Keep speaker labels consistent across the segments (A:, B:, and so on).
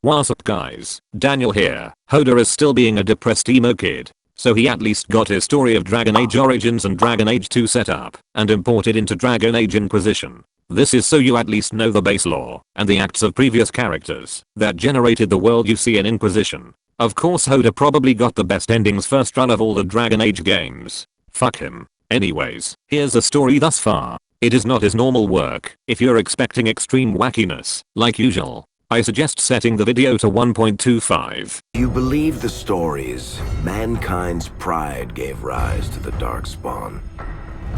A: What's up guys, Daniel here. Hoda is still being a depressed emo kid, so he at least got his Story of Dragon Age Origins and Dragon Age 2 set up and imported into Dragon Age Inquisition. This is so you at least know the base lore and the acts of previous characters that generated the world you see in Inquisition. Of course Hoda probably got the best endings first run of all the Dragon Age games. Fuck him. Anyways, here's the story thus far. It is not his normal work. If you're expecting extreme wackiness, like usual, I suggest setting the video to 1.25.
B: You believe the stories, mankind's pride gave rise to the Darkspawn.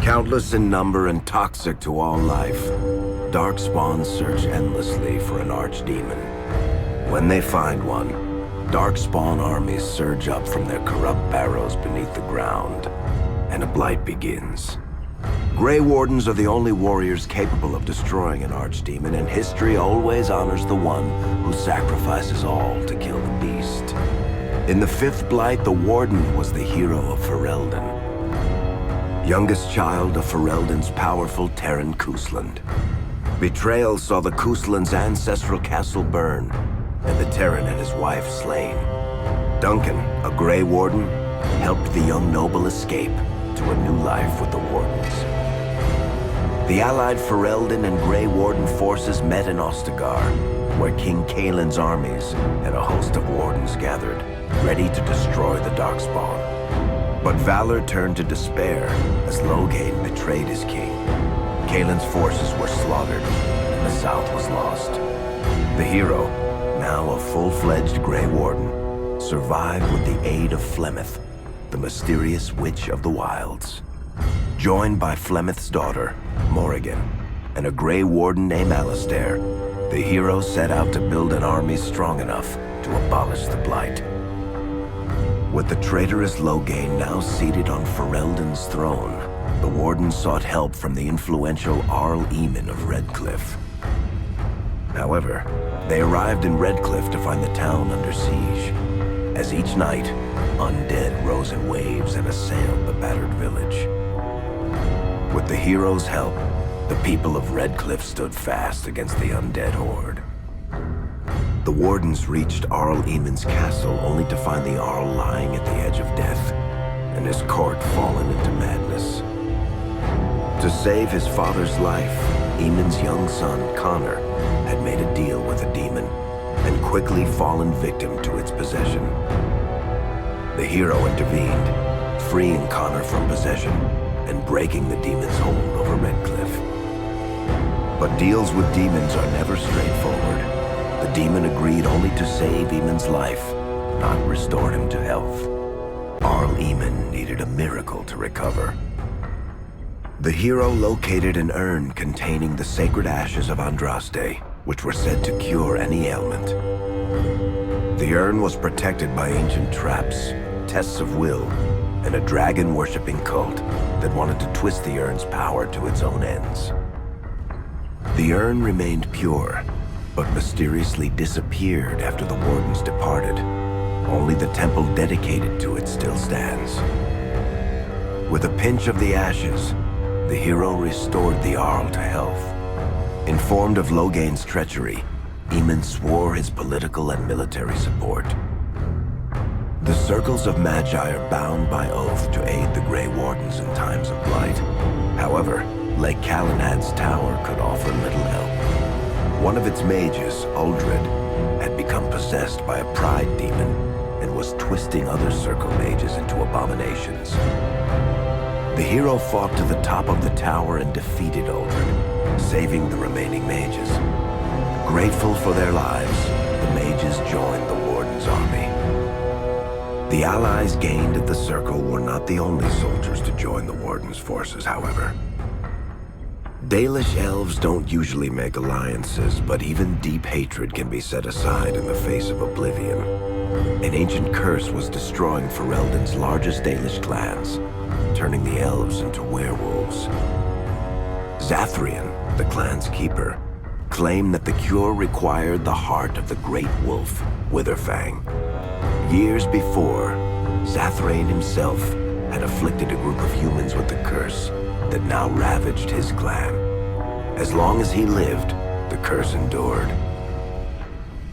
B: Countless in number and toxic to all life, Darkspawns search endlessly for an archdemon. When they find one, Darkspawn armies surge up from their corrupt barrows beneath the ground, and a blight begins. Grey Wardens are the only warriors capable of destroying an archdemon, and history always honors the one who sacrifices all to kill the beast. In the 5th Blight, the Warden was the hero of Ferelden. Youngest child of Ferelden's powerful Terran Cousland. Betrayal saw the Cousland's ancestral castle burn, and the Terran and his wife slain. Duncan, a Grey Warden, helped the young noble escape to a new life with the Wardens. The allied Ferelden and Grey Warden forces met in Ostagar, where King Kaelin's armies and a host of Wardens gathered, ready to destroy the Darkspawn. But valor turned to despair as Loghain betrayed his king. Kaelin's forces were slaughtered, and the south was lost. The hero, now a full-fledged Grey Warden, survived with the aid of Flemeth, the mysterious witch of the wilds. Joined by Flemeth's daughter, Morrigan, and a Grey Warden named Alistair, the hero set out to build an army strong enough to abolish the Blight. With the traitorous Loghain now seated on Ferelden's throne, the Warden sought help from the influential Arl Eamon of Redcliffe. However, they arrived in Redcliffe to find the town under siege. As each night, undead rose in waves and assailed the battered village. With the hero's help, the people of Redcliffe stood fast against the undead horde. The Wardens reached Arl Eamon's castle only to find the Arl lying at the edge of death, and his court fallen into madness. To save his father's life, Eamon's young son, Connor, had made a deal with a demon, and quickly fallen victim to its possession. The hero intervened, freeing Connor from possession and breaking the demon's hold over Redcliffe. But deals with demons are never straightforward. The demon agreed only to save Eamon's life, not restore him to health. Arl Eamon needed a miracle to recover. The hero located an urn containing the sacred ashes of Andraste, which were said to cure any ailment. The urn was protected by ancient traps, tests of will, and a dragon-worshipping cult that wanted to twist the urn's power to its own ends. The urn remained pure, but mysteriously disappeared after the Wardens departed. Only the temple dedicated to it still stands. With a pinch of the ashes, the hero restored the Arl to health. Informed of Loghain's treachery, Eamon swore his political and military support. The circles of Magi are bound by oath to aid the Grey Wardens in times of blight. However, Lake Calenad's tower could offer little help. One of its mages, Uldred, had become possessed by a pride demon and was twisting other circle mages into abominations. The hero fought to the top of the tower and defeated Uldred, saving the remaining mages. Grateful for their lives, the mages joined the Warden's army. The allies gained at the Circle were not the only soldiers to join the Warden's forces, however. Dalish elves don't usually make alliances, but even deep hatred can be set aside in the face of oblivion. An ancient curse was destroying Ferelden's largest Dalish clans, turning the elves into werewolves. Zathrian, the clan's keeper, claimed that the cure required the heart of the great wolf, Witherfang. Years before, Zathrain himself had afflicted a group of humans with the curse that now ravaged his clan. As long as he lived, the curse endured.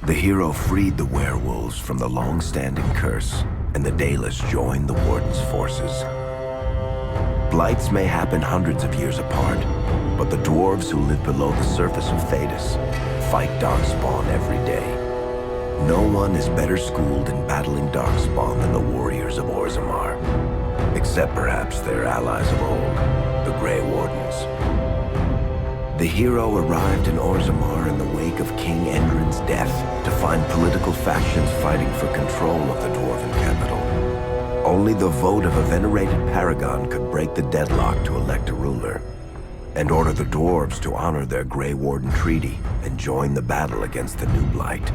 B: The hero freed the werewolves from the long-standing curse, and the Daedalus joined the Warden's forces. Blights may happen hundreds of years apart, but the dwarves who live below the surface of Thedas fight Darkspawn every day. No one is better schooled in battling Darkspawn than the warriors of Orzammar, except perhaps their allies of old, the Grey Wardens. The hero arrived in Orzammar in the wake of King Endrin's death to find political factions fighting for control of the Dwarven capital. Only the vote of a venerated paragon could break the deadlock to elect a ruler, and order the dwarves to honor their Grey Warden treaty and join the battle against the new Blight.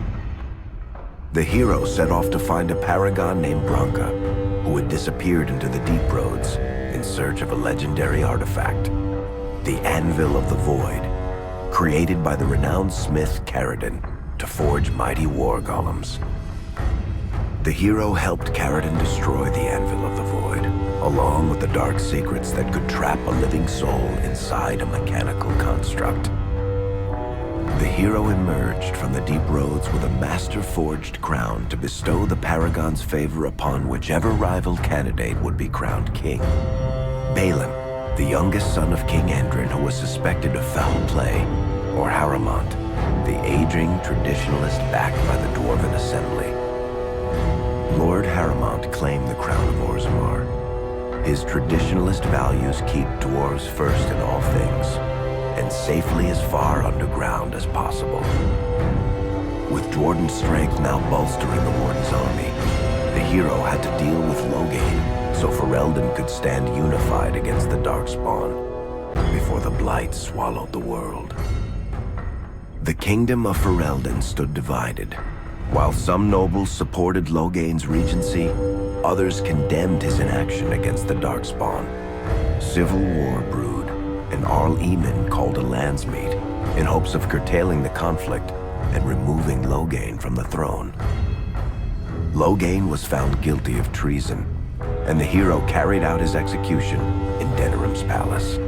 B: The hero set off to find a paragon named Branka, who had disappeared into the Deep Roads in search of a legendary artifact, the Anvil of the Void, created by the renowned smith Caridin to forge mighty war golems. The hero helped Caridin destroy the Anvil of the Void, along with the dark secrets that could trap a living soul inside a mechanical construct. The hero emerged from the Deep Roads with a master-forged crown to bestow the Paragon's favor upon whichever rival candidate would be crowned king. Balin, the youngest son of King Endrin who was suspected of foul play, or Haramont, the aging traditionalist backed by the Dwarven Assembly. Lord Haramont claimed the crown of Orzammar. His traditionalist values keep dwarves first in all things, and safely as far underground as possible. With Jordan's strength now bolstering the Warden's army, the hero had to deal with Loghain so Ferelden could stand unified against the Darkspawn before the Blight swallowed the world. The kingdom of Ferelden stood divided. While some nobles supported Loghain's regency, others condemned his inaction against the Darkspawn. Civil war brewed, and Arl Eamon called a landsmeet in hopes of curtailing the conflict and removing Loghain from the throne. Loghain was found guilty of treason, and the hero carried out his execution in Denerim's palace.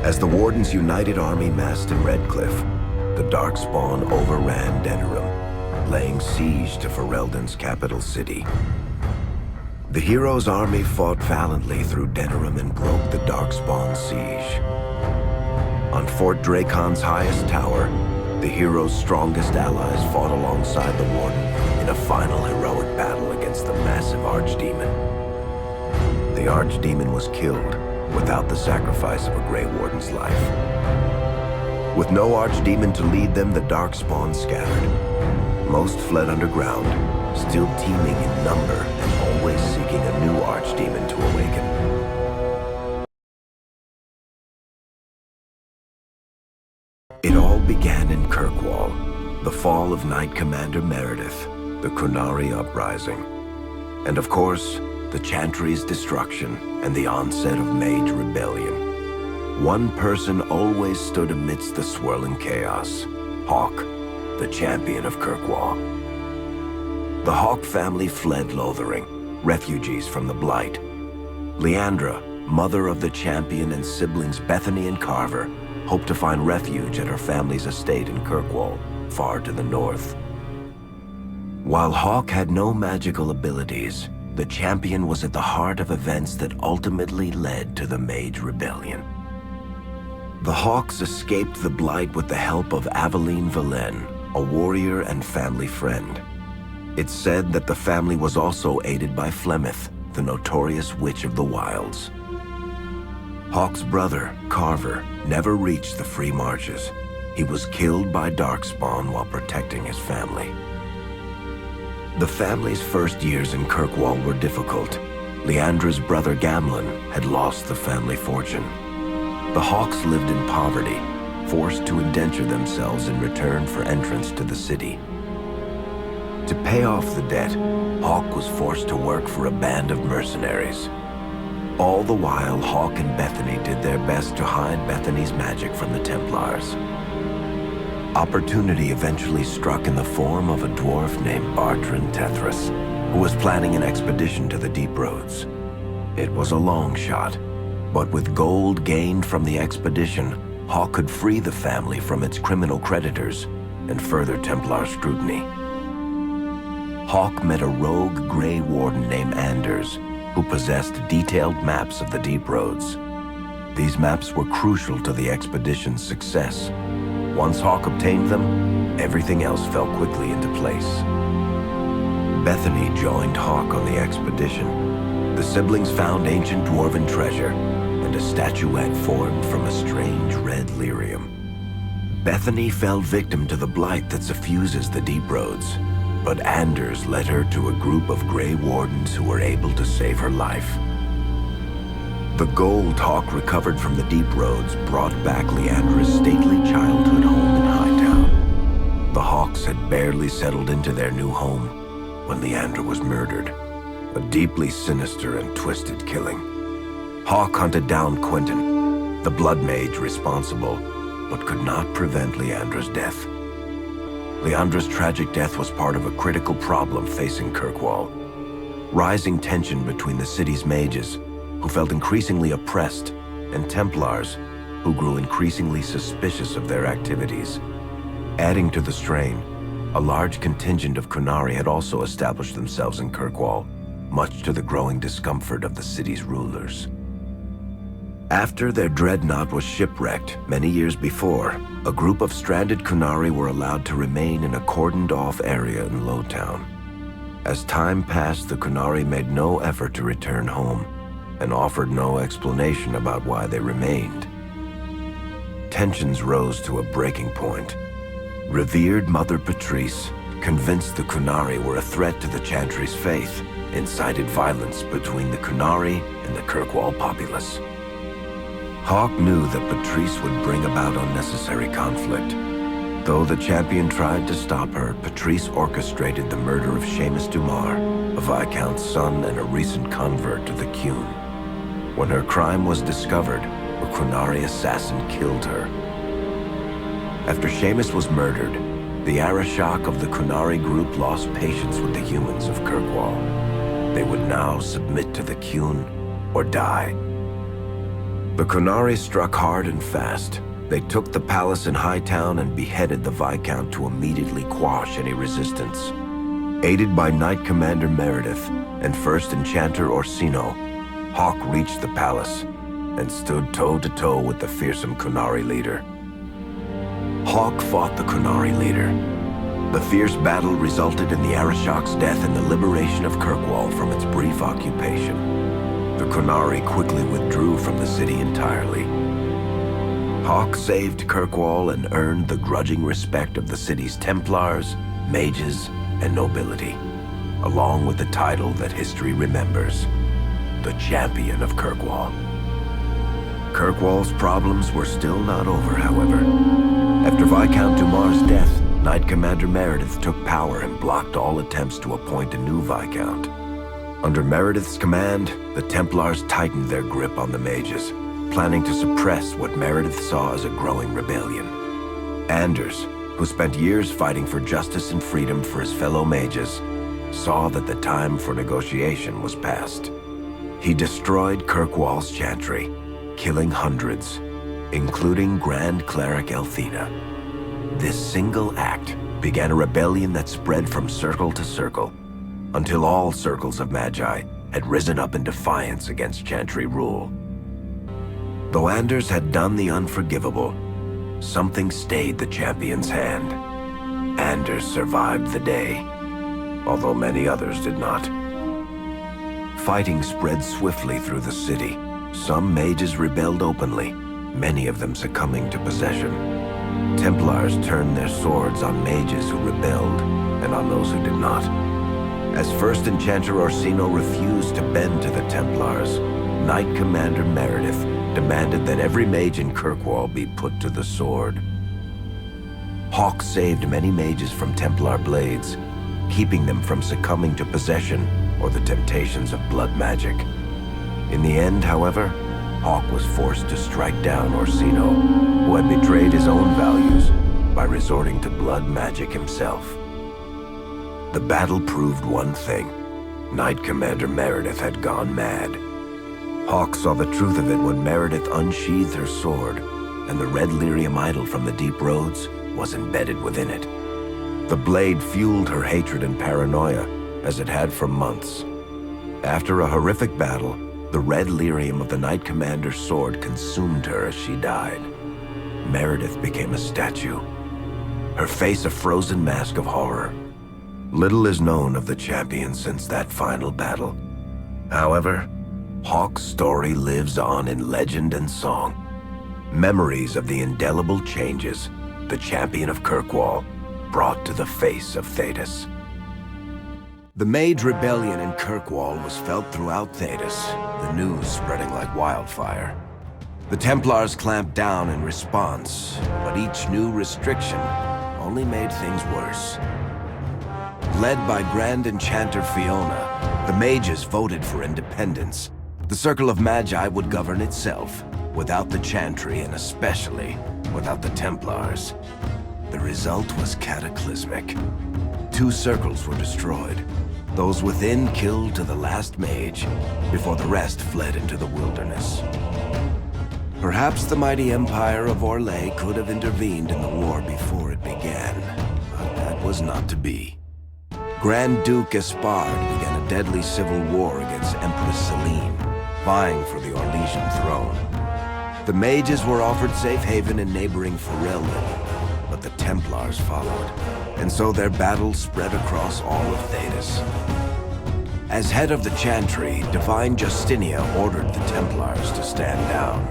B: As the Warden's united army massed in Redcliffe, the Darkspawn overran Denerim, laying siege to Ferelden's capital city. The hero's army fought valiantly through Denerim and broke the Darkspawn siege. On Fort Dracon's highest tower, the hero's strongest allies fought alongside the Warden in a final heroic battle against the massive Archdemon. The Archdemon was killed without the sacrifice of a Grey Warden's life. With no Archdemon to lead them, the Darkspawn scattered. Most fled underground, still teeming in number and always seeking a new Archdemon to awaken. It all began in Kirkwall, the fall of Knight Commander Meredith, the Kunari Uprising, and of course, the Chantry's destruction and the onset of Mage Rebellion. One person always stood amidst the swirling chaos: Hawk, the champion of Kirkwall. The Hawk family fled Lothering, refugees from the Blight. Leandra, mother of the champion, and siblings Bethany and Carver hoped to find refuge at her family's estate in Kirkwall, far to the north. While Hawk had no magical abilities, the champion was at the heart of events that ultimately led to the Mage Rebellion. The Hawks escaped the Blight with the help of Aveline Valen, a warrior and family friend. It's said that the family was also aided by Flemeth, the notorious Witch of the Wilds. Hawk's brother, Carver, never reached the Free Marches. He was killed by Darkspawn while protecting his family. The family's first years in Kirkwall were difficult. Leandra's brother Gamlin had lost the family fortune. The Hawks lived in poverty, forced to indenture themselves in return for entrance to the city. To pay off the debt, Hawk was forced to work for a band of mercenaries. All the while, Hawk and Bethany did their best to hide Bethany's magic from the Templars. Opportunity eventually struck in the form of a dwarf named Bartran Tethras, who was planning an expedition to the Deep Roads. It was a long shot, but with gold gained from the expedition, Hawk could free the family from its criminal creditors and further Templar scrutiny. Hawk met a rogue Grey Warden named Anders, who possessed detailed maps of the deep roads. These maps were crucial to the expedition's success. Once Hawk obtained them, everything else fell quickly into place. Bethany joined Hawk on the expedition. The siblings found ancient dwarven treasure and a statuette formed from a strange red lyrium. Bethany fell victim to the blight that suffuses the deep roads, but Anders led her to a group of Grey Wardens who were able to save her life. The gold Hawk recovered from the deep roads brought back Leandra's stately childhood home in Hightown. The Hawks had barely settled into their new home when Leandra was murdered, a deeply sinister and twisted killing. Hawk hunted down Quentin, the blood mage responsible, but could not prevent Leandra's death. Leandra's tragic death was part of a critical problem facing Kirkwall. Rising tension between the city's mages, who felt increasingly oppressed, and Templars, who grew increasingly suspicious of their activities. Adding to the strain, a large contingent of Qunari had also established themselves in Kirkwall, much to the growing discomfort of the city's rulers. After their dreadnought was shipwrecked many years before, a group of stranded Qunari were allowed to remain in a cordoned-off area in Lowtown. As time passed, the Qunari made no effort to return home, and offered no explanation about why they remained. Tensions rose to a breaking point. Revered Mother Patrice, convinced the Qunari were a threat to the Chantry's faith, incited violence between the Qunari and the Kirkwall populace. Hawk knew that Patrice would bring about unnecessary conflict. Though the champion tried to stop her, Patrice orchestrated the murder of Seamus Dumar, a Viscount's son and a recent convert to the Qun. When her crime was discovered, a Qunari assassin killed her. After Seamus was murdered, the Arashok of the Qunari group lost patience with the humans of Kirkwall. They would now submit to the Qun or die. The Qunari struck hard and fast. They took the palace in Hightown and beheaded the Viscount to immediately quash any resistance. Aided by Knight Commander Meredith and First Enchanter Orsino, Hawk reached the palace and stood toe-to-toe with the fearsome Qunari leader. Hawk fought the Qunari leader. The fierce battle resulted in the Arashok's death and the liberation of Kirkwall from its brief occupation. The Qunari quickly withdrew from the city entirely. Hawk saved Kirkwall and earned the grudging respect of the city's Templars, mages, and nobility, along with the title that history remembers, the Champion of Kirkwall. Kirkwall's problems were still not over, however. After Viscount Dumar's death, Knight Commander Meredith took power and blocked all attempts to appoint a new Viscount. Under Meredith's command, the Templars tightened their grip on the mages, planning to suppress what Meredith saw as a growing rebellion. Anders, who spent years fighting for justice and freedom for his fellow mages, saw that the time for negotiation was past. He destroyed Kirkwall's chantry, killing hundreds, including Grand Cleric Elthina. This single act began a rebellion that spread from circle to circle, until all circles of Magi had risen up in defiance against Chantry rule. Though Anders had done the unforgivable, something stayed the champion's hand. Anders survived the day, although many others did not. Fighting spread swiftly through the city. Some mages rebelled openly, many of them succumbing to possession. Templars turned their swords on mages who rebelled and on those who did not. As First Enchanter Orsino refused to bend to the Templars, Knight Commander Meredith demanded that every mage in Kirkwall be put to the sword. Hawk saved many mages from Templar blades, keeping them from succumbing to possession or the temptations of blood magic. In the end, however, Hawk was forced to strike down Orsino, who had betrayed his own values by resorting to blood magic himself. The battle proved one thing. Knight Commander Meredith had gone mad. Hawk saw the truth of it when Meredith unsheathed her sword, and the red lyrium idol from the deep roads was embedded within it. The blade fueled her hatred and paranoia, as it had for months. After a horrific battle, the red lyrium of the Knight Commander's sword consumed her as she died. Meredith became a statue, her face a frozen mask of horror. Little is known of the champion since that final battle. However, Hawke's story lives on in legend and song. Memories of the indelible changes the champion of Kirkwall brought to the face of Thedas. The Mage Rebellion in Kirkwall was felt throughout Thedas, the news spreading like wildfire. The Templars clamped down in response, but each new restriction only made things worse. Led by Grand Enchanter Fiona, the mages voted for independence. The Circle of Magi would govern itself, without the Chantry and especially without the Templars. The result was cataclysmic. 2 circles were destroyed. Those within killed to the last mage, before the rest fled into the wilderness. Perhaps the mighty Empire of Orlais could have intervened in the war before it began, but that was not to be. Grand Duke Espard began a deadly civil war against Empress Celine, vying for the Orlesian throne. The mages were offered safe haven in neighboring Ferelden, but the Templars followed, and so their battle spread across all of Thedas. As head of the Chantry, Divine Justinia ordered the Templars to stand down.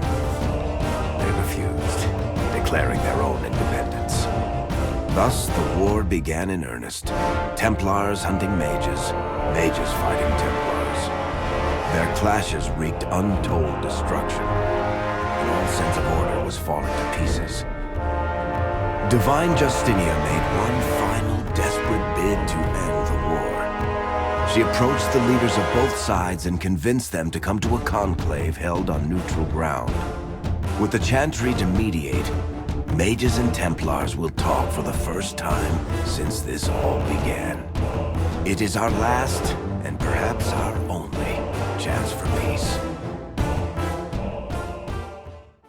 B: They refused, declaring their own independence. Thus, the war began in earnest. Templars hunting mages, mages fighting Templars. Their clashes wreaked untold destruction, and all sense of order was falling to pieces. Divine Justinia made one final desperate bid to end the war. She approached the leaders of both sides and convinced them to come to a conclave held on neutral ground. With the Chantry to mediate, mages and Templars will talk for the first time since this all began. It is our last, and perhaps our